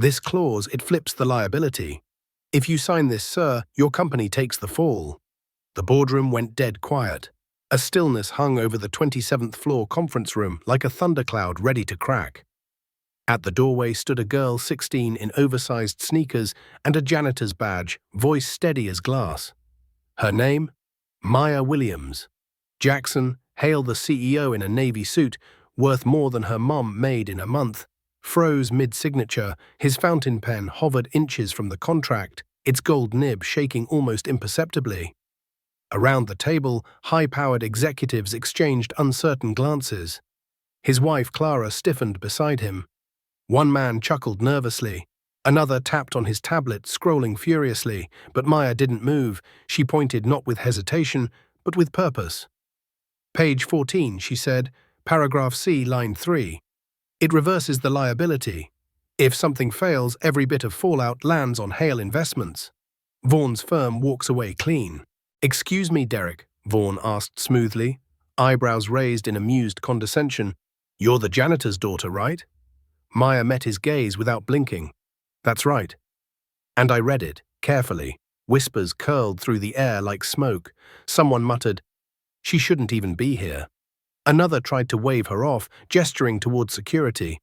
This clause, it flips the liability. If you sign this, sir, your company takes the fall. The boardroom went dead quiet. A stillness hung over the 27th floor conference room like a thundercloud ready to crack. At the doorway stood a girl 16 in oversized sneakers and a janitor's badge, voice steady as glass. Her name? Maya Williams. Jackson, hail the CEO in a navy suit, worth more than her mom made in a month, froze mid-signature. His fountain pen hovered inches from the contract, its gold nib shaking almost imperceptibly. Around the table, high-powered executives exchanged uncertain glances. His wife Clara stiffened beside him. One man chuckled nervously. Another tapped on his tablet, scrolling furiously, but Maya didn't move. She pointed not with hesitation, but with purpose. Page 14, she said, paragraph C, line 3. It reverses the liability. If something fails, every bit of fallout lands on Hale Investments. Vaughan's firm walks away clean. Excuse me, Derek, Vaughan asked smoothly, eyebrows raised in amused condescension. You're the janitor's daughter, right? Maya met his gaze without blinking. That's right. And I read it, carefully. Whispers curled through the air like smoke. Someone muttered, she shouldn't even be here. Another tried to wave her off, gesturing toward security.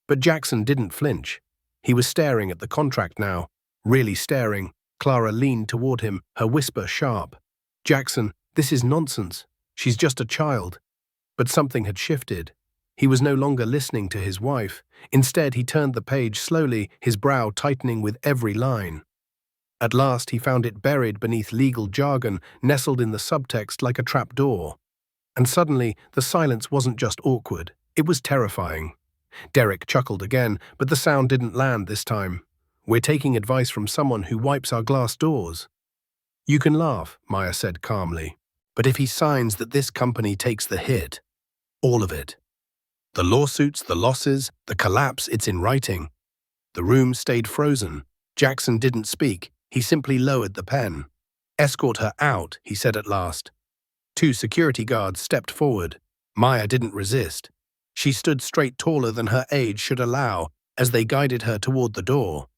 But Jackson didn't flinch. He was staring at the contract now. Really staring. Clara leaned toward him, her whisper sharp. Jackson, this is nonsense. She's just a child. But something had shifted. He was no longer listening to his wife. Instead, he turned the page slowly, his brow tightening with every line. At last, he found it buried beneath legal jargon, nestled in the subtext like a trapdoor. And suddenly, the silence wasn't just awkward. It was terrifying. Derek chuckled again, but the sound didn't land this time. We're taking advice from someone who wipes our glass doors. You can laugh, Maya said calmly. But if he signs that this company takes the hit, all of it. The lawsuits, the losses, the collapse, it's in writing. The room stayed frozen. Jackson didn't speak. He simply lowered the pen. Escort her out, he said at last. 2 security guards stepped forward. Maya didn't resist. She stood straight taller than her age should allow as they guided her toward the door.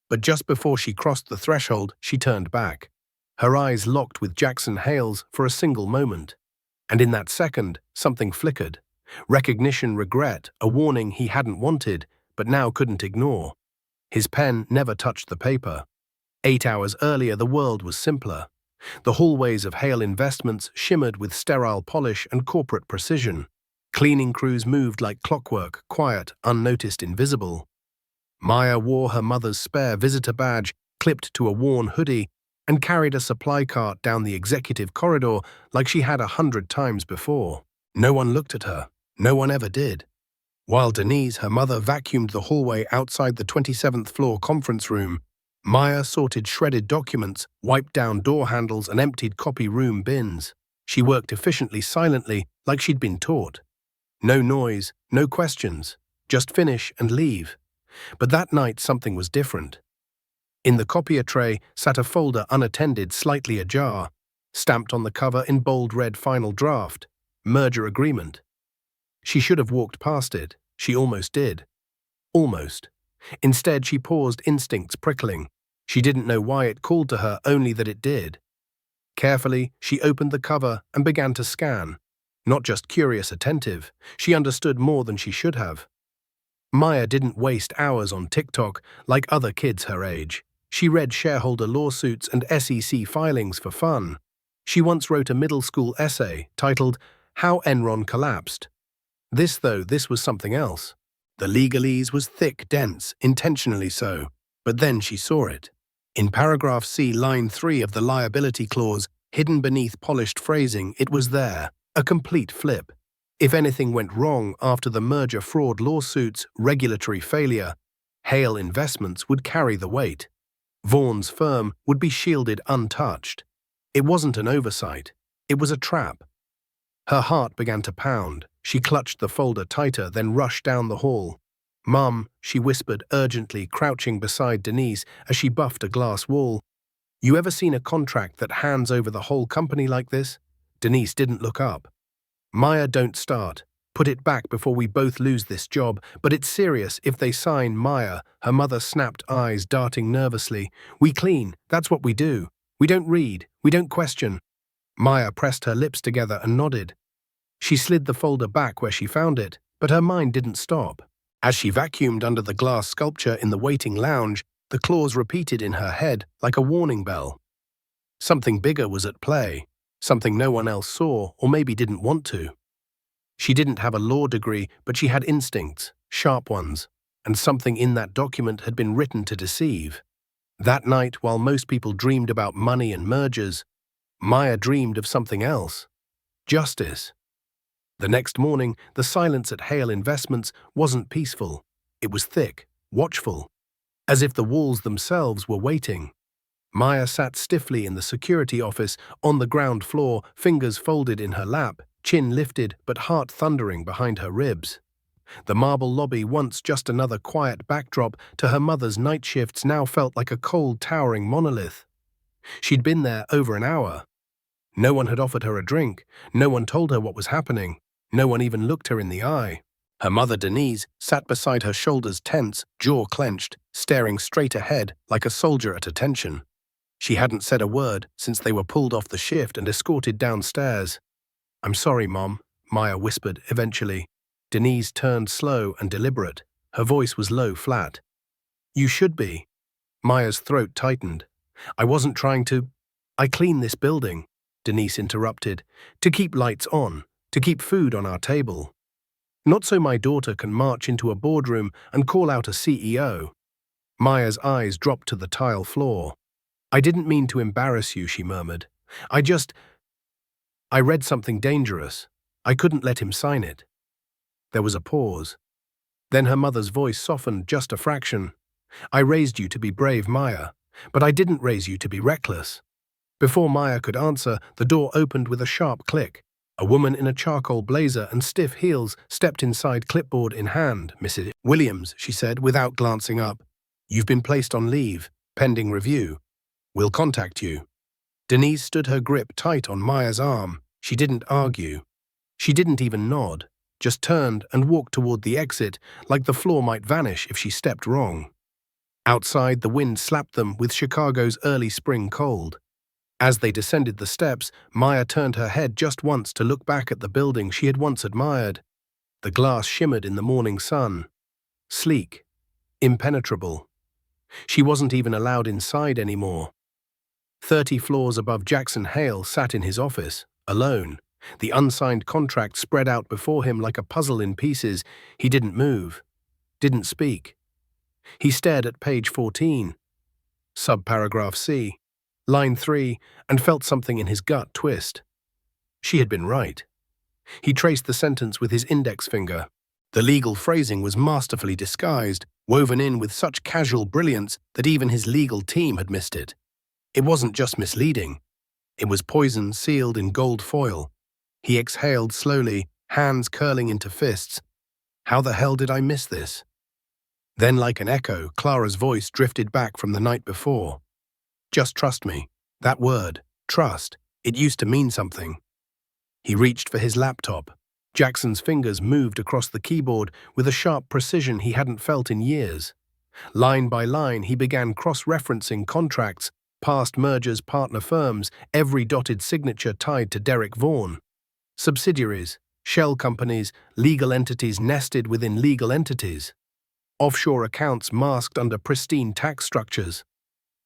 But just before she crossed the threshold, she turned back. Her eyes locked with Jackson Hale's for a single moment. And in that second, something flickered. Recognition, regret, a warning he hadn't wanted, but now couldn't ignore. His pen never touched the paper. 8 hours earlier, the world was simpler. The hallways of Hale Investments shimmered with sterile polish and corporate precision. Cleaning crews moved like clockwork, quiet, unnoticed, invisible. Maya wore her mother's spare visitor badge, clipped to a worn hoodie, and carried a supply cart down the executive corridor like she had 100 times before. No one looked at her. No one ever did. While Denise, her mother, vacuumed the hallway outside the 27th floor conference room, Maya sorted shredded documents, wiped down door handles, and emptied copy room bins. She worked efficiently, silently, like she'd been taught. No noise, no questions, just finish and leave. But that night something was different. In the copier tray sat a folder unattended, slightly ajar, stamped on the cover in bold red final draft, merger agreement. She should have walked past it. She almost did. Almost. Instead, she paused, instincts prickling. She didn't know why it called to her, only that it did. Carefully, she opened the cover and began to scan. Not just curious, attentive. She understood more than she should have. Maya didn't waste hours on TikTok like other kids her age. She read shareholder lawsuits and SEC filings for fun. She once wrote a middle school essay titled, How Enron Collapsed. This was something else. The legalese was thick, dense, intentionally so. But then she saw it. In paragraph C, line 3 of the liability clause, hidden beneath polished phrasing, it was there, a complete flip. If anything went wrong after the merger fraud lawsuits, regulatory failure, Hale Investments would carry the weight. Vaughan's firm would be shielded untouched. It wasn't an oversight. It was a trap. Her heart began to pound. She clutched the folder tighter, then rushed down the hall. Mum, she whispered urgently, crouching beside Denise as she buffed a glass wall. You ever seen a contract that hands over the whole company like this? Denise didn't look up. Maya, don't start. Put it back before we both lose this job, but it's serious if they sign Maya, her mother snapped, eyes darting nervously. We clean, that's what we do. We don't read, we don't question. Maya pressed her lips together and nodded. She slid the folder back where she found it, but her mind didn't stop. As she vacuumed under the glass sculpture in the waiting lounge, the clause repeated in her head like a warning bell. Something bigger was at play, something no one else saw or maybe didn't want to. She didn't have a law degree, but she had instincts, sharp ones, and something in that document had been written to deceive. That night, while most people dreamed about money and mergers, Maya dreamed of something else: justice. The next morning, the silence at Hale Investments wasn't peaceful. It was thick, watchful, as if the walls themselves were waiting. Maya sat stiffly in the security office on the ground floor, fingers folded in her lap, chin lifted but heart thundering behind her ribs. The marble lobby, once just another quiet backdrop to her mother's night shifts, now felt like a cold, towering monolith. She'd been there over an hour. No one had offered her a drink. No one told her what was happening. No one even looked her in the eye. Her mother, Denise, sat beside her, shoulders tense, jaw clenched, staring straight ahead like a soldier at attention. She hadn't said a word since they were pulled off the shift and escorted downstairs. "I'm sorry, Mom," Maya whispered eventually. Denise turned slow and deliberate. Her voice was low, flat. "You should be." Maya's throat tightened. "I wasn't trying to—" "I clean this building," Denise interrupted, "to keep lights on, to keep food on our table. Not so my daughter can march into a boardroom and call out a CEO." Maya's eyes dropped to the tile floor. "I didn't mean to embarrass you," she murmured. I read something dangerous. I couldn't let him sign it." There was a pause. Then her mother's voice softened just a fraction. "I raised you to be brave, Maya, but I didn't raise you to be reckless." Before Maya could answer, the door opened with a sharp click. A woman in a charcoal blazer and stiff heels stepped inside, clipboard in hand. "Mrs. Williams," she said without glancing up, "you've been placed on leave, pending review. We'll contact you." Denise stood, her grip tight on Maya's arm. She didn't argue. She didn't even nod, just turned and walked toward the exit like the floor might vanish if she stepped wrong. Outside, the wind slapped them with Chicago's early spring cold. As they descended the steps, Maya turned her head just once to look back at the building she had once admired. The glass shimmered in the morning sun. Sleek, impenetrable. She wasn't even allowed inside anymore. 30 floors above, Jackson Hale sat in his office, alone, the unsigned contract spread out before him like a puzzle in pieces. He didn't move, didn't speak. He stared at page 14, subparagraph C, line 3, and felt something in his gut twist. She had been right. He traced the sentence with his index finger. The legal phrasing was masterfully disguised, woven in with such casual brilliance that even his legal team had missed it. It wasn't just misleading. It was poison sealed in gold foil. He exhaled slowly, hands curling into fists. How the hell did I miss this? Then, like an echo, Clara's voice drifted back from the night before. "Just trust me. That word, trust, it used to mean something." He reached for his laptop. Jackson's fingers moved across the keyboard with a sharp precision he hadn't felt in years. Line by line, he began cross-referencing contracts, past mergers, partner firms, every dotted signature tied to Derek Vaughan. Subsidiaries, shell companies, legal entities nested within legal entities. Offshore accounts masked under pristine tax structures.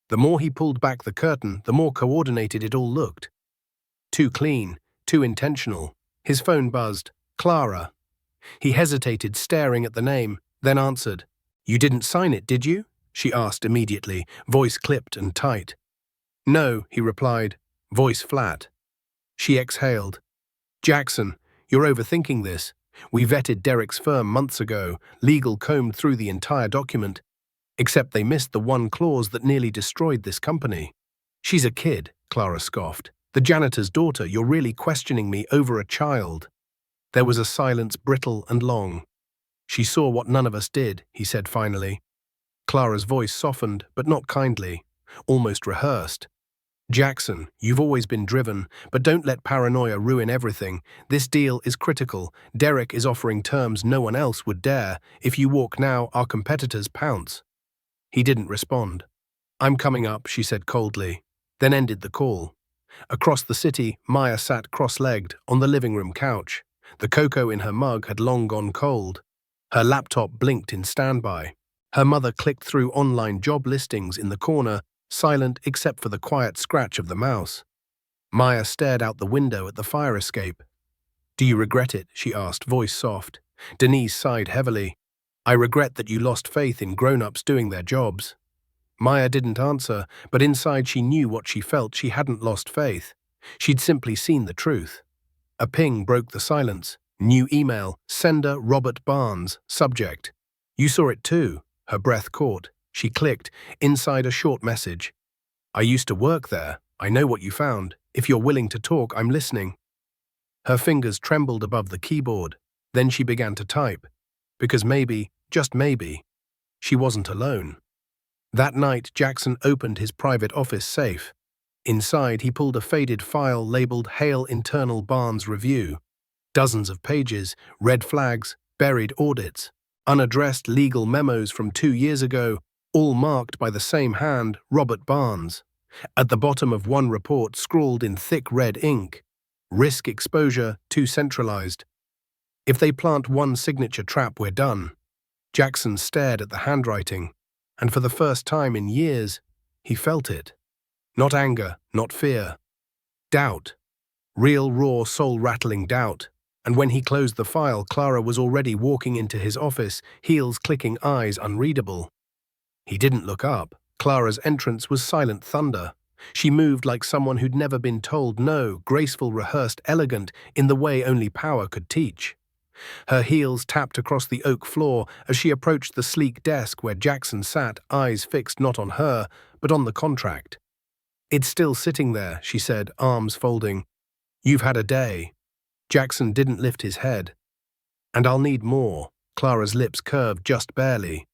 The more he pulled back the curtain, the more coordinated it all looked. Too clean, too intentional. His phone buzzed. "Clara." He hesitated, staring at the name, then answered. "You didn't sign it, did you?" she asked immediately, voice clipped and tight. "No," he replied, voice flat. She exhaled. "Jackson, you're overthinking this. We vetted Derek's firm months ago, legal combed through the entire document, except they missed the one clause that nearly destroyed this company." "She's a kid," Clara scoffed. "The janitor's daughter. You're really questioning me over a child." There was a silence, brittle and long. "She saw what none of us did," he said finally. Clara's voice softened, but not kindly, almost rehearsed. Jackson, you've always been driven, but don't let paranoia ruin everything. This deal is critical. Derek is offering terms no one else would dare. If you walk now, our competitors pounce. He didn't respond. I'm coming up, she said coldly, then ended the call. Across the city, Maya sat cross-legged on the living room couch. The cocoa in her mug had long gone cold. Her laptop blinked in standby. Her mother clicked through online job listings in the corner, silent except for the quiet scratch of the mouse. Maya stared out the window at the fire escape. Do you regret it? She asked, voice soft. Denise sighed heavily. I regret that you lost faith in grown-ups doing their jobs. Maya didn't answer, but inside she knew what she felt. She hadn't lost faith. She'd simply seen the truth. A ping broke the silence. New email, sender Robert Barnes, subject. You saw it too. Her breath caught. She clicked. Inside a short message. I used to work there. I know what you found. If you're willing to talk, I'm listening. Her fingers trembled above the keyboard. Then she began to type. Because maybe, just maybe, she wasn't alone. That night, Jackson opened his private office safe. Inside, he pulled a faded file labeled Hale Internal Barnes Review. Dozens of pages, red flags, buried audits, unaddressed legal memos from 2 years ago, all marked by the same hand, Robert Barnes. At the bottom of one report, scrawled in thick red ink, risk exposure too centralized. If they plant one signature trap, we're done. Jackson stared at the handwriting, and for the first time in years, he felt it. Not anger, not fear. Doubt. Real, raw, soul-rattling doubt. And when he closed the file, Clara was already walking into his office, heels clicking, eyes unreadable. He didn't look up. Clara's entrance was silent thunder. She moved like someone who'd never been told no, graceful, rehearsed, elegant, in the way only power could teach. Her heels tapped across the oak floor as she approached the sleek desk where Jackson sat, eyes fixed not on her, but on the contract. It's still sitting there, she said, arms folding. You've had a day. Jackson didn't lift his head. And I'll need more. Clara's lips curved just barely.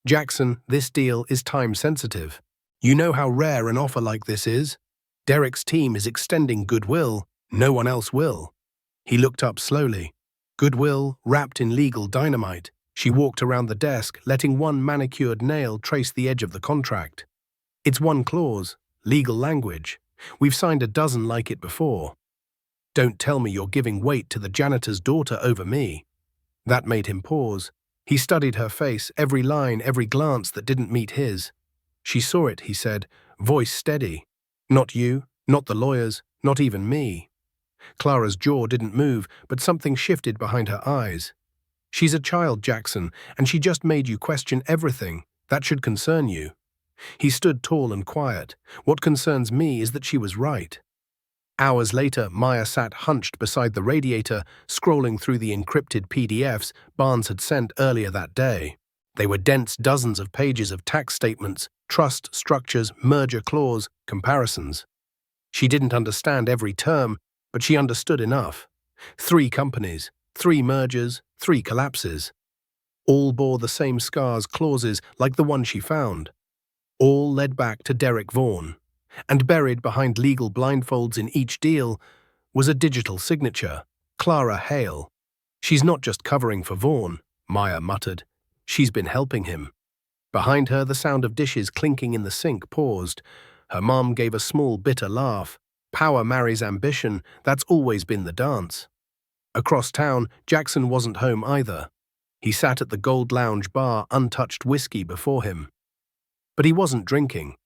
Jackson, this deal is time-sensitive. You know how rare an offer like this is? Derek's team is extending goodwill. No one else will. He looked up slowly. Goodwill, wrapped in legal dynamite. She walked around the desk, letting one manicured nail trace the edge of the contract. It's one clause, legal language. We've signed a dozen like it before. Don't tell me you're giving weight to the janitor's daughter over me. That made him pause. He studied her face, every line, every glance that didn't meet his. She saw it, he said, voice steady. Not you, not the lawyers, not even me. Clara's jaw didn't move, but something shifted behind her eyes. She's a child, Jackson, and she just made you question everything. That should concern you. He stood tall and quiet. What concerns me is that she was right. Hours later, Maya sat hunched beside the radiator, scrolling through the encrypted PDFs Barnes had sent earlier that day. They were dense dozens of pages of tax statements, trust structures, merger clause, comparisons. She didn't understand every term, but she understood enough. 3 companies, 3 mergers, 3 collapses. All bore the same scars, clauses like the one she found. All led back to Derek Vaughan. And buried behind legal blindfolds in each deal was a digital signature, Clara Hale. She's not just covering for Vaughan, Maya muttered. She's been helping him. Behind her, the sound of dishes clinking in the sink paused. Her mom gave a small, bitter laugh. Power marries ambition, that's always been the dance. Across town, Jackson wasn't home either. He sat at the Gold Lounge bar, untouched whiskey before him. But he wasn't drinking.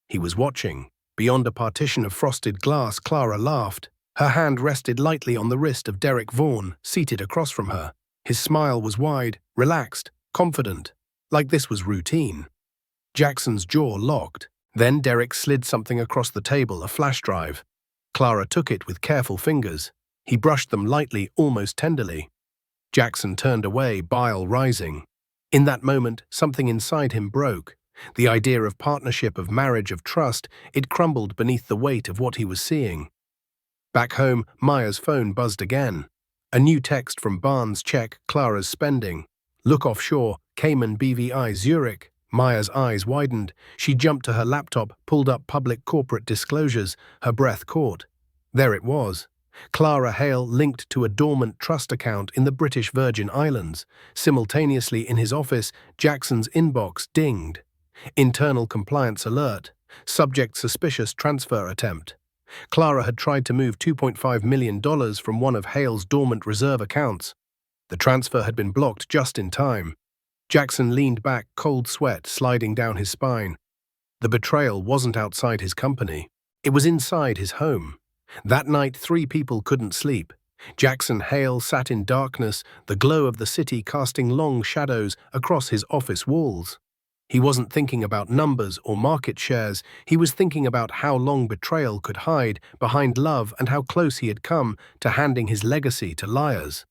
He was watching. Beyond a partition of frosted glass, Clara laughed. Her hand rested lightly on the wrist of Derek Vaughan, seated across from her. His smile was wide, relaxed, confident, like this was routine. Jackson's jaw locked. Then Derek slid something across the table, a flash drive. Clara took it with careful fingers. He brushed them lightly, almost tenderly. Jackson turned away, bile rising. In that moment, something inside him broke. The idea of partnership, of marriage, of trust, it crumbled beneath the weight of what he was seeing. Back home, Maya's phone buzzed again. A new text from Barnes. Check Clara's spending. Look offshore, Cayman BVI Zurich, Maya's eyes widened. She jumped to her laptop, pulled up public corporate disclosures, her breath caught. There it was. Clara Hale linked to a dormant trust account in the British Virgin Islands. Simultaneously in his office, Jackson's inbox dinged. Internal compliance alert. Subject suspicious transfer attempt. Clara had tried to move $2.5 million from one of Hale's dormant reserve accounts. The transfer had been blocked just in time. Jackson leaned back, cold sweat sliding down his spine. The betrayal wasn't outside his company. It was inside his home. That night, 3 people couldn't sleep. Jackson Hale sat in darkness, the glow of the city casting long shadows across his office walls. He wasn't thinking about numbers or market shares. He was thinking about how long betrayal could hide behind love and how close he had come to handing his legacy to liars.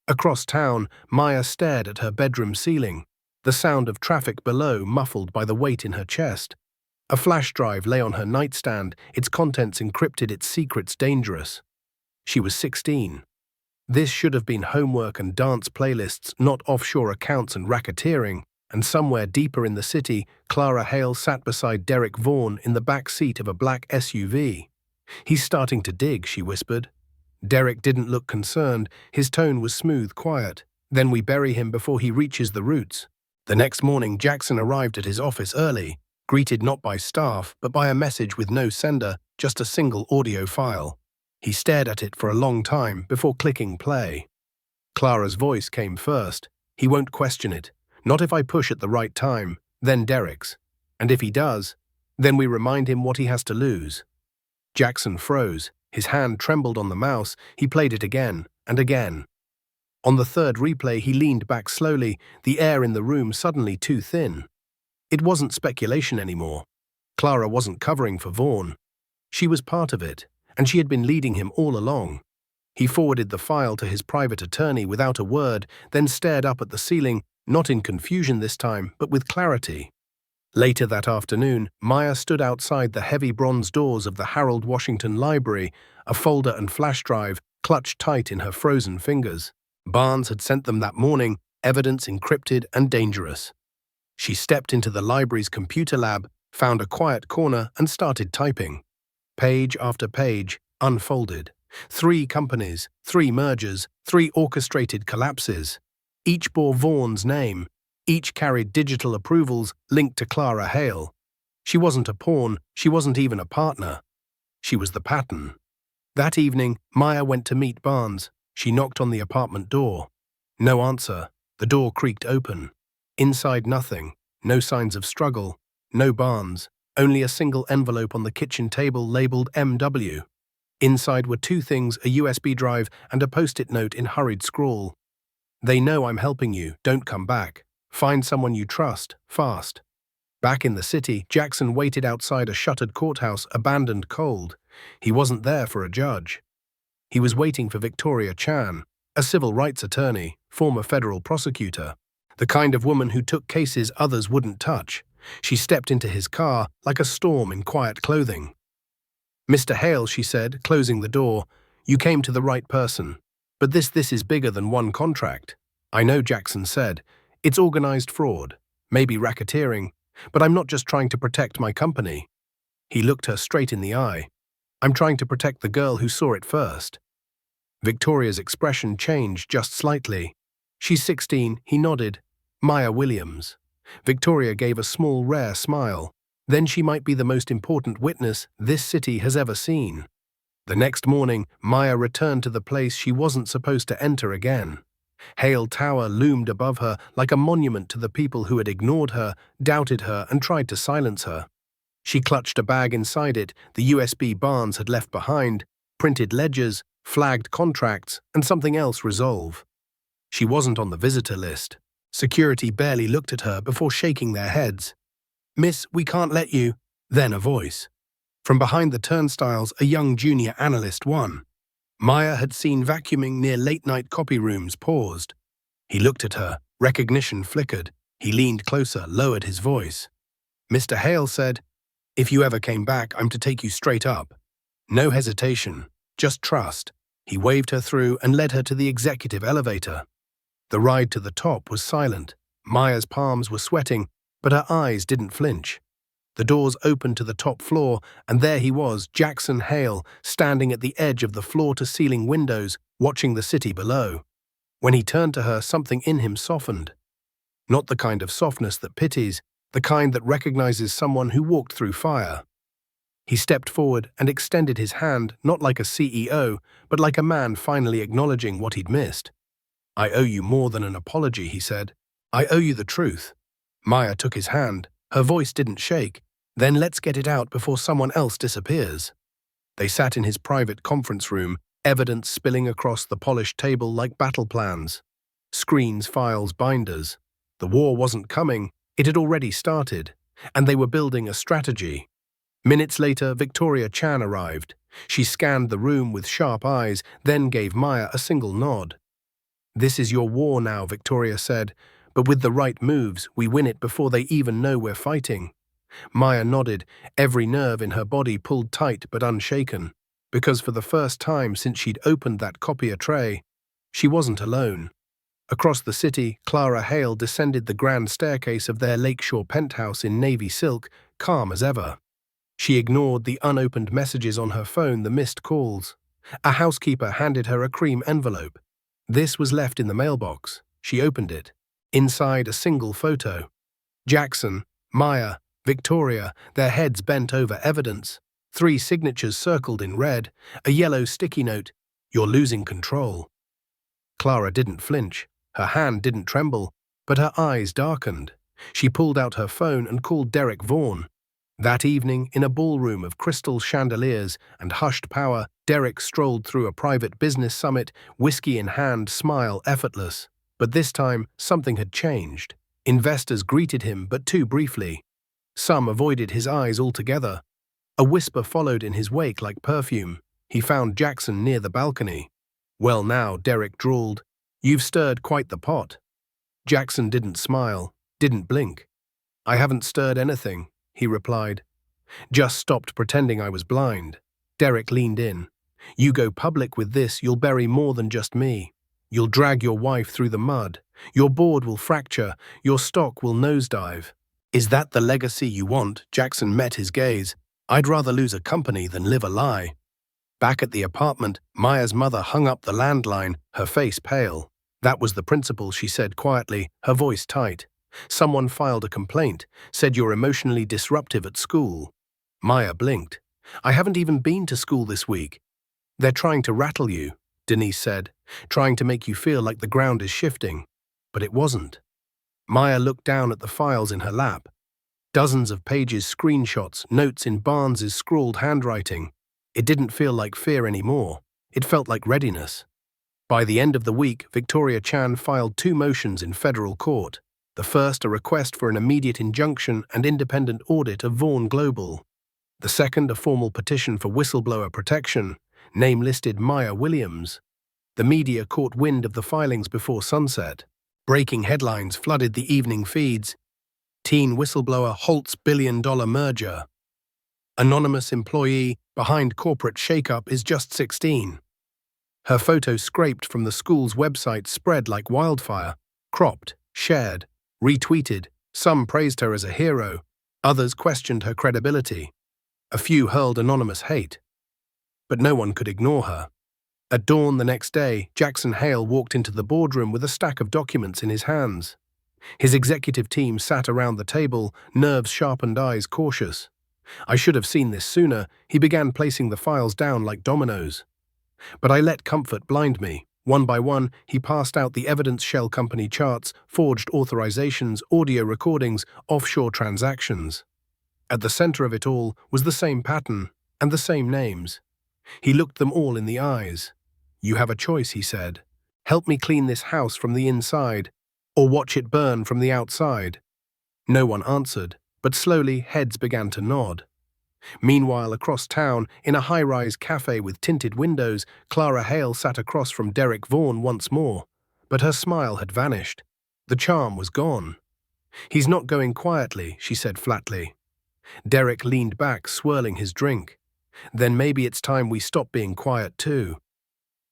Across town, Maya stared at her bedroom ceiling, the sound of traffic below muffled by the weight in her chest. A flash drive lay on her nightstand, its contents encrypted, its secrets dangerous. She was 16. This should have been homework and dance playlists, not offshore accounts and racketeering. And somewhere deeper in the city, Clara Hale sat beside Derek Vaughan in the back seat of a black SUV. "He's starting to dig," she whispered. Derek didn't look concerned. His tone was smooth, quiet. "Then we bury him before he reaches the roots." The next morning, Jackson arrived at his office early, greeted not by staff, but by a message with no sender, just a single audio file. He stared at it for a long time before clicking play. Clara's voice came first. "He won't question it. Not if I push at the right time, then Derek's. And if he does, then we remind him what he has to lose." Jackson froze. His hand trembled on the mouse. He played it again and again. On the third replay, he leaned back slowly, the air in the room suddenly too thin. It wasn't speculation anymore. Clara wasn't covering for Vaughan. She was part of it, and she had been leading him all along. He forwarded the file to his private attorney without a word, then stared up at the ceiling, not in confusion this time, but with clarity. Later that afternoon, Maya stood outside the heavy bronze doors of the Harold Washington Library, a folder and flash drive clutched tight in her frozen fingers. Barnes had sent them that morning, evidence encrypted and dangerous. She stepped into the library's computer lab, found a quiet corner, and started typing. Page after page, unfolded. 3 companies, 3 mergers, 3 orchestrated collapses. Each bore Vaughan's name. Each carried digital approvals linked to Clara Hale. She wasn't a pawn, she wasn't even a partner. She was the pattern. That evening, Maya went to meet Barnes. She knocked on the apartment door. No answer. The door creaked open. Inside nothing, no signs of struggle, no Barnes, only a single envelope on the kitchen table labeled MW. Inside were 2 things, a USB drive and a post-it note in hurried scrawl. "They know I'm helping you, don't come back. Find someone you trust, fast." Back in the city, Jackson waited outside a shuttered courthouse, abandoned cold. He wasn't there for a judge. He was waiting for Victoria Chan, a civil rights attorney, former federal prosecutor, the kind of woman who took cases others wouldn't touch. She stepped into his car like a storm in quiet clothing. "Mr. Hale," she said, closing the door, "you came to the right person. But this is bigger than one contract." "I know," Jackson said. "It's organized fraud, maybe racketeering, but I'm not just trying to protect my company." He looked her straight in the eye. "I'm trying to protect the girl who saw it first." Victoria's expression changed just slightly. "She's 16, he nodded. "Maya Williams." Victoria gave a small, rare smile. "Then she might be the most important witness this city has ever seen." The next morning, Maya returned to the place she wasn't supposed to enter again. Hale Tower loomed above her like a monument to the people who had ignored her, doubted her, and tried to silence her. She clutched a bag inside it, the USB Barnes had left behind, printed ledgers, flagged contracts, and something else, resolve. She wasn't on the visitor list. Security barely looked at her before shaking their heads. "Miss, we can't let you." Then a voice. From behind the turnstiles, a young junior analyst won. Maya had seen vacuuming near late-night copy rooms paused. He looked at her. Recognition flickered. He leaned closer, lowered his voice. "Mr. Hale said, if you ever came back, I'm to take you straight up. No hesitation, just trust." He waved her through and led her to the executive elevator. The ride to the top was silent. Maya's palms were sweating, But her eyes didn't flinch. The doors opened to the top floor, and there he was, Jackson Hale, standing at the edge of the floor-to-ceiling windows, watching the city below. When he turned to her, something in him softened. Not the kind of softness that pities, the kind that recognizes someone who walked through fire. He stepped forward and extended his hand, not like a CEO, but like a man finally acknowledging what he'd missed. "I owe you more than an apology," he said. "I owe you the truth." Maya took his hand. Her voice didn't shake. "Then let's get it out before someone else disappears." They sat in his private conference room, evidence spilling across the polished table like battle plans. Screens, files, binders. The war wasn't coming, it had already started, and they were building a strategy. Minutes later, Victoria Chan arrived. She scanned the room with sharp eyes, then gave Maya a single nod. "This is your war now," Victoria said, "but with the right moves, we win it before they even know we're fighting." Maya nodded, every nerve in her body pulled tight but unshaken, because for the first time since she'd opened that copier tray, she wasn't alone. Across the city, Clara Hale descended the grand staircase of their lakeshore penthouse in navy silk, calm as ever. She ignored the unopened messages on her phone, the missed calls. A housekeeper handed her a cream envelope. This was left in the mailbox. She opened it. Inside, a single photo. Jackson, Maya, Victoria, their heads bent over evidence. 3 signatures circled in red, a yellow sticky note, "You're losing control." Clara didn't flinch. Her hand didn't tremble, but her eyes darkened. She pulled out her phone and called Derek Vaughan. That evening, in a ballroom of crystal chandeliers and hushed power, Derek strolled through a private business summit, whiskey in hand, smile effortless. But this time, something had changed. Investors greeted him, but too briefly. Some avoided his eyes altogether. A whisper followed in his wake like perfume. He found Jackson near the balcony. "Well now," Derek drawled, "you've stirred quite the pot." Jackson didn't smile, didn't blink. "I haven't stirred anything," he replied. "Just stopped pretending I was blind." Derek leaned in. "You go public with this, you'll bury more than just me. You'll drag your wife through the mud. Your board will fracture. Your stock will nosedive." "Is that the legacy you want?" Jackson met his gaze. "I'd rather lose a company than live a lie." Back at the apartment, Maya's mother hung up the landline, her face pale. "That was the principal," she said quietly, her voice tight. "Someone filed a complaint, said you're emotionally disruptive at school." Maya blinked. "I haven't even been to school this week." "They're trying to rattle you," Denise said, "trying to make you feel like the ground is shifting." But it wasn't. Maya looked down at the files in her lap. Dozens of pages, screenshots, notes in Barnes's scrawled handwriting. It didn't feel like fear anymore. It felt like readiness. By the end of the week, Victoria Chan filed 2 motions in federal court. The first, a request for an immediate injunction and independent audit of Vaughan Global. The second, a formal petition for whistleblower protection, name listed Maya Williams. The media caught wind of the filings before sunset. Breaking headlines flooded the evening feeds. Teen whistleblower halts billion-dollar merger. Anonymous employee behind corporate shakeup is just 16. Her photo scraped from the school's website spread like wildfire, cropped, shared, retweeted. Some praised her as a hero, others questioned her credibility. A few hurled anonymous hate. But no one could ignore her. At dawn the next day, Jackson Hale walked into the boardroom with a stack of documents in his hands. His executive team sat around the table, nerves sharpened, eyes cautious. "I should have seen this sooner," he began placing the files down like dominoes. "But I let comfort blind me." One by one, he passed out the evidence shell company charts, forged authorizations, audio recordings, offshore transactions. At the center of it all was the same pattern and the same names. He looked them all in the eyes. "You have a choice," he said. "Help me clean this house from the inside, or watch it burn from the outside." No one answered, but slowly heads began to nod. Meanwhile, across town, in a high-rise cafe with tinted windows, Clara Hale sat across from Derek Vaughan once more. But her smile had vanished. The charm was gone. "He's not going quietly," she said flatly. Derek leaned back, swirling his drink. "Then maybe it's time we stop being quiet too."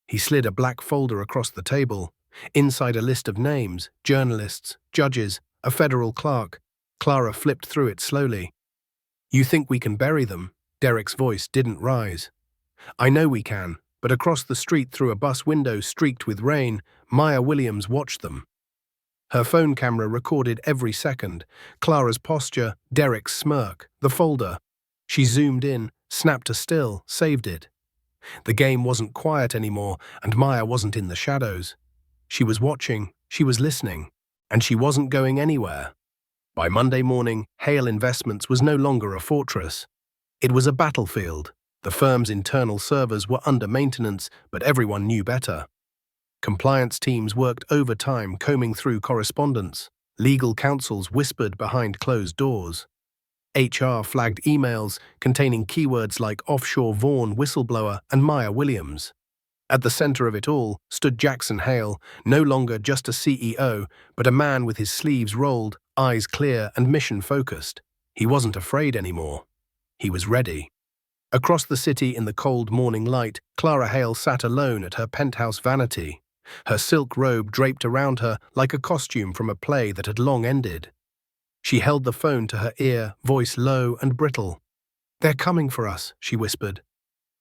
He slid a black folder across the table. Inside a list of names, journalists, judges, a federal clerk. Clara flipped through it slowly. You think we can bury them? Derek's voice didn't rise. I know we can, but across the street through a bus window streaked with rain, Maya Williams watched them. Her phone camera recorded every second, Clara's posture, Derek's smirk, the folder. She zoomed in, snapped a still, saved it. The game wasn't quiet anymore, and Maya wasn't in the shadows. She was watching, she was listening, and she wasn't going anywhere. By Monday morning, Hale Investments was no longer a fortress. It was a battlefield. The firm's internal servers were under maintenance, but everyone knew better. Compliance teams worked overtime combing through correspondence. Legal counsels whispered behind closed doors. HR flagged emails containing keywords like offshore Vaughan whistleblower and Maya Williams. At the center of it all stood Jackson Hale, no longer just a CEO, but a man with his sleeves rolled, eyes clear and mission-focused. He wasn't afraid anymore. He was ready. Across the city in the cold morning light, Clara Hale sat alone at her penthouse vanity, her silk robe draped around her like a costume from a play that had long ended. She held the phone to her ear, voice low and brittle. They're coming for us, she whispered.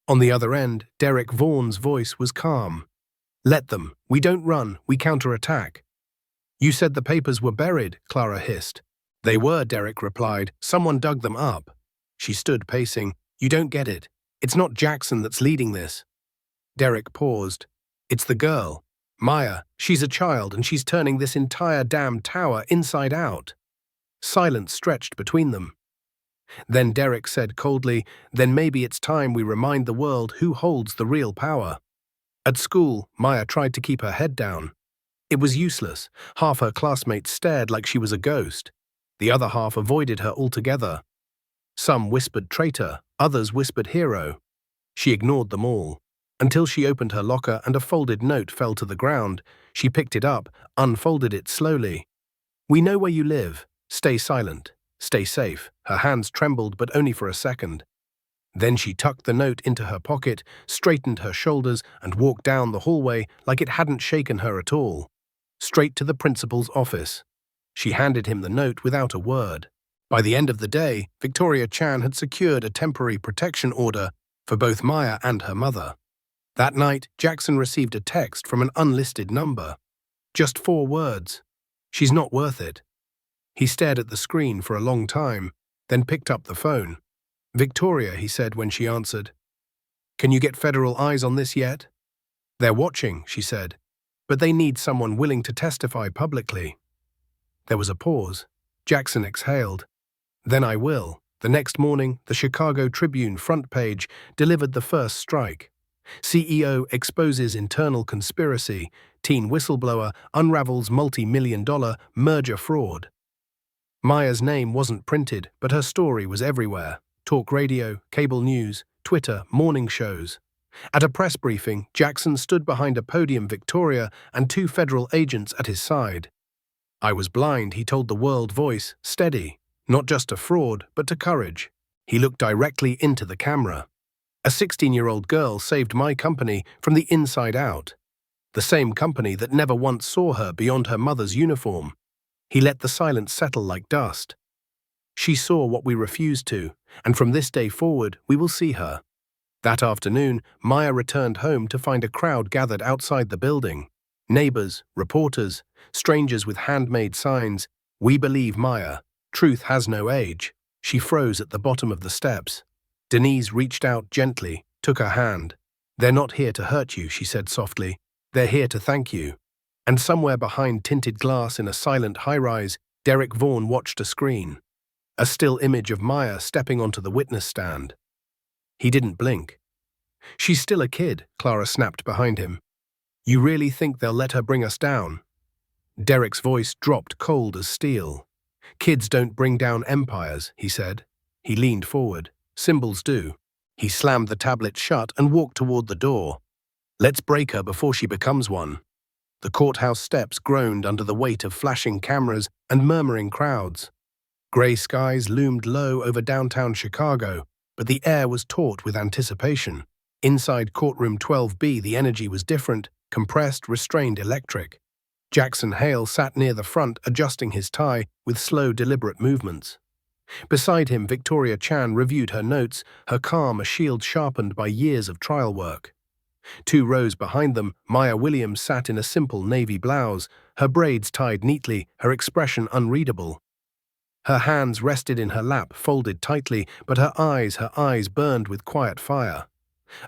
On the other end, Derek Vaughan's voice was calm. Let them. We don't run, we counterattack. You said the papers were buried, Clara hissed. They were, Derek replied. Someone dug them up. She stood pacing. You don't get it. It's not Jackson that's leading this. Derek paused. It's the girl. Maya. She's a child and she's turning this entire damn tower inside out. Silence stretched between them. Then Derek said coldly, then maybe it's time we remind the world who holds the real power. At school, Maya tried to keep her head down. It was useless. Half her classmates stared like she was a ghost. The other half avoided her altogether. Some whispered traitor, others whispered hero. She ignored them all, until she opened her locker and a folded note fell to the ground. She picked it up, unfolded it slowly. We know where you live. Stay silent. Stay safe. Her hands trembled, but only for a second. Then she tucked the note into her pocket, straightened her shoulders, and walked down the hallway like it hadn't shaken her at all. Straight to the principal's office. She handed him the note without a word. By the end of the day, Victoria Chan had secured a temporary protection order for both Maya and her mother. That night, Jackson received a text from an unlisted number. Just 4 words. She's not worth it. He stared at the screen for a long time, then picked up the phone. Victoria, he said when she answered. Can you get federal eyes on this yet? They're watching, she said, but they need someone willing to testify publicly. There was a pause. Jackson exhaled. Then I will. The next morning, the Chicago Tribune front page delivered the first strike. CEO exposes internal conspiracy. Teen whistleblower unravels multi-million-dollar merger fraud. Maya's name wasn't printed, but her story was everywhere. Talk radio, cable news, Twitter, morning shows. At a press briefing, Jackson stood behind a podium, Victoria and 2 federal agents at his side. I was blind, he told the World Voice, steady, not just to fraud, but to courage. He looked directly into the camera. A 16-year-old girl saved my company from the inside out. The same company that never once saw her beyond her mother's uniform. He let the silence settle like dust. She saw what we refused to, and from this day forward, we will see her. That afternoon, Maya returned home to find a crowd gathered outside the building. Neighbors, reporters, strangers with handmade signs. We believe Maya. Truth has no age. She froze at the bottom of the steps. Denise reached out gently, took her hand. They're not here to hurt you, she said softly. They're here to thank you. And somewhere behind tinted glass in a silent high-rise, Derek Vaughan watched a screen. A still image of Maya stepping onto the witness stand. He didn't blink. She's still a kid, Clara snapped behind him. You really think they'll let her bring us down? Derek's voice dropped cold as steel. Kids don't bring down empires, he said. He leaned forward. Symbols do. He slammed the tablet shut and walked toward the door. Let's break her before she becomes one. The courthouse steps groaned under the weight of flashing cameras and murmuring crowds. Gray skies loomed low over downtown Chicago, but the air was taut with anticipation. Inside courtroom 12B, the energy was different, compressed, restrained, electric. Jackson Hale sat near the front, adjusting his tie with slow, deliberate movements. Beside him, Victoria Chan reviewed her notes, her calm a shield sharpened by years of trial work. 2 rows behind them, Maya Williams sat in a simple navy blouse, her braids tied neatly, her expression unreadable. Her hands rested in her lap, folded tightly, but her eyes burned with quiet fire.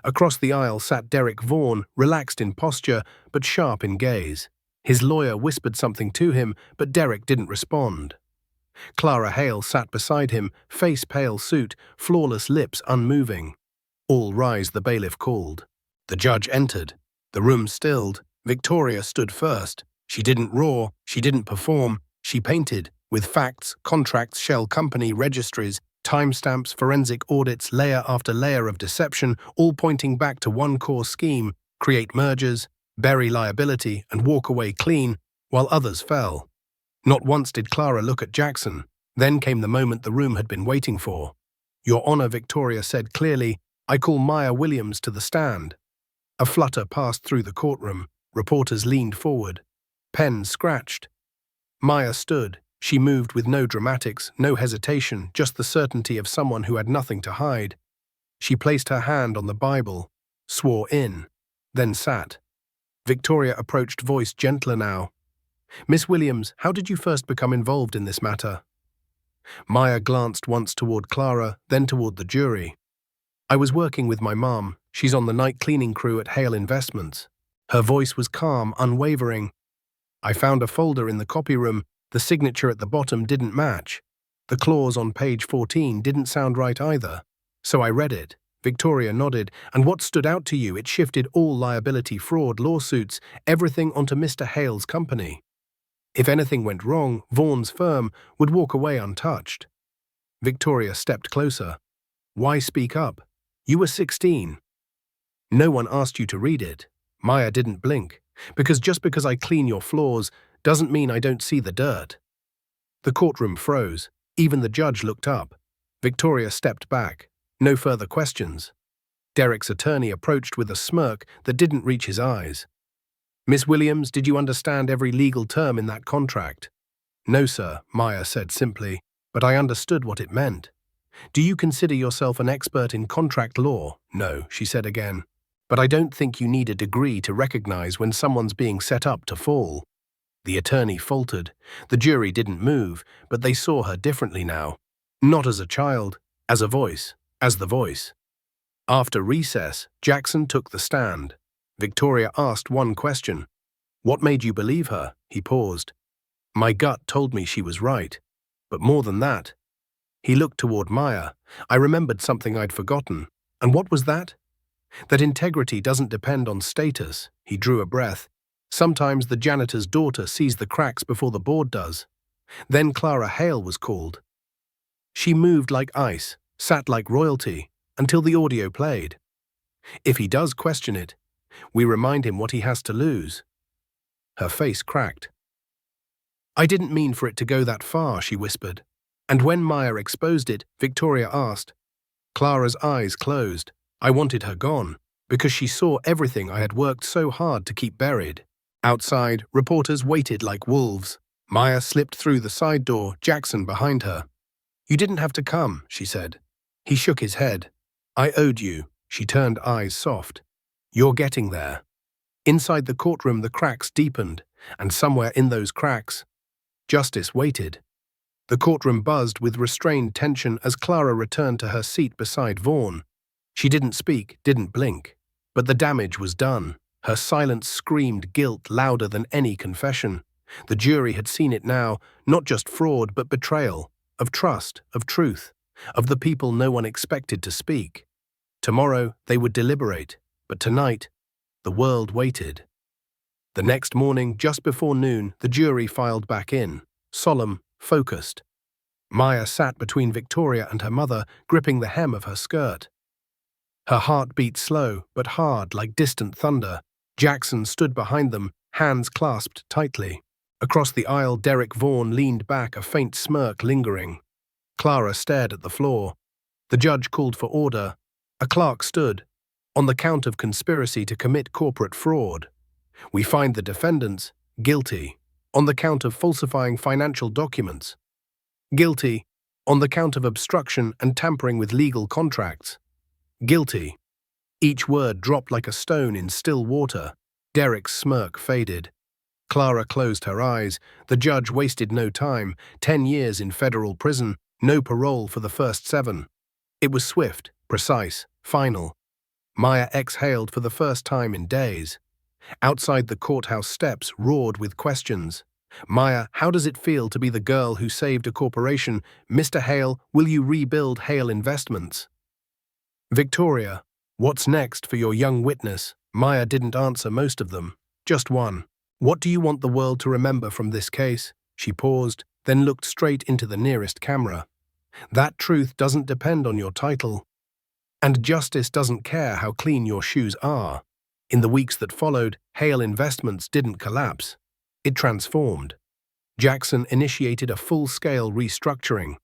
Across the aisle sat Derek Vaughan, relaxed in posture, but sharp in gaze. His lawyer whispered something to him, but Derek didn't respond. Clara Hale sat beside him, face pale suit, flawless lips unmoving. "All rise," the bailiff called. The judge entered. The room stilled. Victoria stood first. She didn't roar, she didn't perform, she painted, with facts, contracts, shell company, registries, timestamps, forensic audits, layer after layer of deception, all pointing back to one core scheme: create mergers, bury liability, and walk away clean, while others fell. Not once did Clara look at Jackson. Then came the moment the room had been waiting for. "Your Honor," Victoria said clearly, "I call Maya Williams to the stand." A flutter passed through the courtroom. Reporters leaned forward. Pens scratched. Maya stood. She moved with no dramatics, no hesitation, just the certainty of someone who had nothing to hide. She placed her hand on the Bible, swore in, then sat. Victoria approached, voice gentler now. "Miss Williams, how did you first become involved in this matter?" Maya glanced once toward Clara, then toward the jury. "I was working with my mom. She's on the night cleaning crew at Hale Investments." Her voice was calm, unwavering. "I found a folder in the copy room. The signature at the bottom didn't match. The clause on page 14 didn't sound right either. So I read it." Victoria nodded. "And what stood out to you? It shifted all liability, fraud, lawsuits, everything onto Mr. Hale's company. If anything went wrong, Vaughan's firm would walk away untouched." Victoria stepped closer. "Why speak up? You were 16. No one asked you to read it." Maya didn't blink. "Because just because I clean your floors doesn't mean I don't see the dirt." The courtroom froze. Even the judge looked up. Victoria stepped back. No further questions. Derek's attorney approached with a smirk that didn't reach his eyes. "Miss Williams, did you understand every legal term in that contract?" "No, sir," Maya said simply, "but I understood what it meant." "Do you consider yourself an expert in contract law?" "No," she said again. "But I don't think you need a degree to recognize when someone's being set up to fall." The attorney faltered. The jury didn't move, but they saw her differently now. Not as a child, as a voice, as the voice. After recess, Jackson took the stand. Victoria asked one question. "What made you believe her?" He paused. "My gut told me she was right. But more than that." He looked toward Maya. "I remembered something I'd forgotten." "And what was that?" "That integrity doesn't depend on status." He drew a breath. "Sometimes the janitor's daughter sees the cracks before the board does." Then Clara Hale was called. She moved like ice, sat like royalty, until the audio played. "If he does question it, we remind him what he has to lose." Her face cracked. "I didn't mean for it to go that far," she whispered. And when Maya exposed it, Victoria asked. Clara's eyes closed. "I wanted her gone, because she saw everything I had worked so hard to keep buried." Outside, reporters waited like wolves. Maya slipped through the side door, Jackson behind her. "You didn't have to come," she said. He shook his head. "I owed you." She turned eyes soft. "You're getting there." Inside the courtroom, the cracks deepened, and somewhere in those cracks, justice waited. The courtroom buzzed with restrained tension as Clara returned to her seat beside Vaughan. She didn't speak, didn't blink. But the damage was done. Her silence screamed guilt louder than any confession. The jury had seen it now, not just fraud but betrayal, of trust, of truth, of the people no one expected to speak. Tomorrow they would deliberate, but tonight the world waited. The next morning, just before noon, the jury filed back in, solemn, focused. Maya sat between Victoria and her mother, gripping the hem of her skirt. Her heart beat slow, but hard like distant thunder. Jackson stood behind them, hands clasped tightly. Across the aisle, Derek Vaughan leaned back, a faint smirk lingering. Clara stared at the floor. The judge called for order. A clerk stood. "On the count of conspiracy to commit corporate fraud, we find the defendants, Guilty, on the count of falsifying financial documents. Guilty, on the count of obstruction and tampering with legal contracts. Guilty. Each word dropped like a stone in still water. Derek's smirk faded. Clara closed her eyes. The judge wasted no time. 10 years in federal prison, no parole for the first 7. It was swift, precise, final. Maya exhaled for the first time in days. Outside the courthouse steps roared with questions. Maya, how does it feel to be the girl who saved a corporation? Mr. Hale, will you rebuild Hale Investments? Victoria, what's next for your young witness? Maya didn't answer most of them. Just one. What do you want the world to remember from this case? She paused, then looked straight into the nearest camera. That truth doesn't depend on your title. And justice doesn't care how clean your shoes are. In the weeks that followed, Hale Investments didn't collapse. It transformed. Jackson initiated a full-scale restructuring.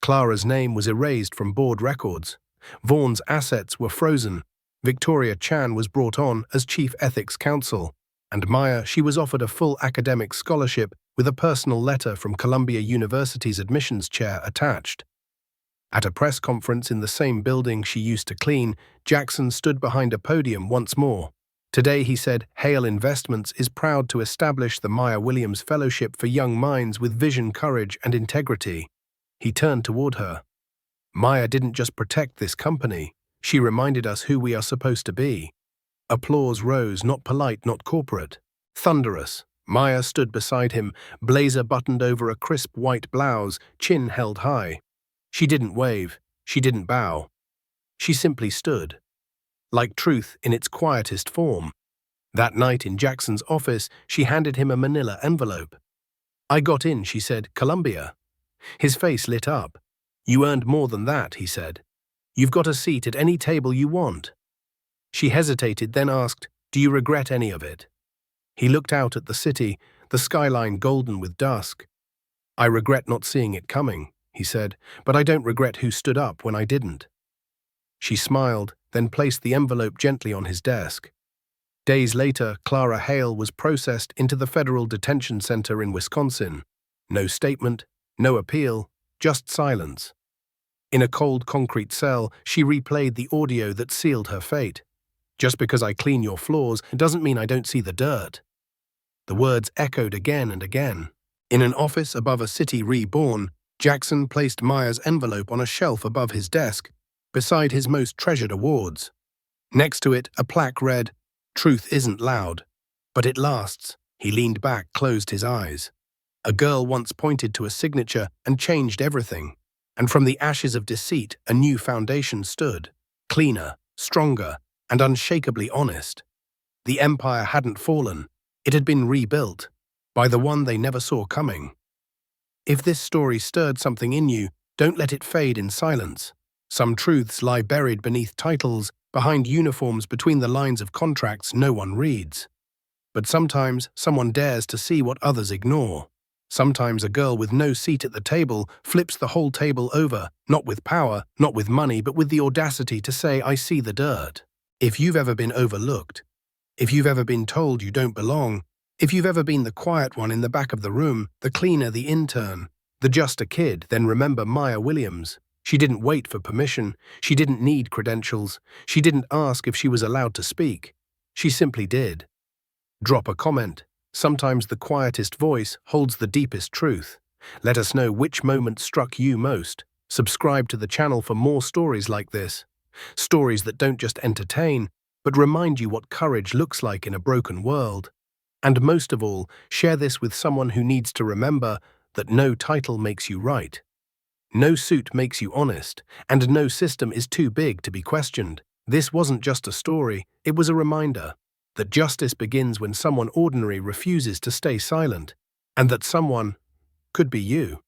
Clara's name was erased from board records. Vaughn's assets were frozen. Victoria Chan was brought on as Chief Ethics Counsel. And Maya, she was offered a full academic scholarship with a personal letter from Columbia University's admissions chair attached. At a press conference in the same building she used to clean, Jackson stood behind a podium once more. Today, he said, Hale Investments is proud to establish the Maya Williams Fellowship for Young Minds with Vision, Courage, and Integrity. He turned toward her. Maya didn't just protect this company. She reminded us who we are supposed to be. Applause rose, not polite, not corporate. Thunderous. Maya stood beside him, blazer buttoned over a crisp white blouse, chin held high. She didn't wave. She didn't bow. She simply stood. Like truth in its quietest form. That night in Jackson's office, she handed him a manila envelope. I got in, she said, Columbia. His face lit up. You earned more than that, he said. You've got a seat at any table you want. She hesitated, then asked, do you regret any of it? He looked out at the city, the skyline golden with dusk. I regret not seeing it coming, he said, but I don't regret who stood up when I didn't. She smiled, then placed the envelope gently on his desk. Days later, Clara Hale was processed into the federal detention center in Wisconsin. No statement, no appeal, just silence. In a cold concrete cell, she replayed the audio that sealed her fate. Just because I clean your floors doesn't mean I don't see the dirt. The words echoed again and again. In an office above a city reborn, Jackson placed Maya's envelope on a shelf above his desk, beside his most treasured awards. Next to it, a plaque read, Truth isn't loud, but it lasts. He leaned back, closed his eyes. A girl once pointed to a signature and changed everything. And from the ashes of deceit, a new foundation stood, cleaner, stronger, and unshakably honest. The empire hadn't fallen. It had been rebuilt by the one they never saw coming. If this story stirred something in you, don't let it fade in silence. Some truths lie buried beneath titles, behind uniforms, between the lines of contracts no one reads. But sometimes someone dares to see what others ignore. Sometimes a girl with no seat at the table flips the whole table over, not with power, not with money, but with the audacity to say, I see the dirt. If you've ever been overlooked, if you've ever been told you don't belong, if you've ever been the quiet one in the back of the room, the cleaner, the intern, the just a kid, then remember Maya Williams. She didn't wait for permission. She didn't need credentials. She didn't ask if she was allowed to speak. She simply did. Drop a comment. Sometimes the quietest voice holds the deepest truth. Let us know which moment struck you most. Subscribe to the channel for more stories like this. Stories that don't just entertain, but remind you what courage looks like in a broken world. And most of all, share this with someone who needs to remember that no title makes you right. No suit makes you honest, and no system is too big to be questioned. This wasn't just a story, it was a reminder that justice begins when someone ordinary refuses to stay silent, and that someone could be you.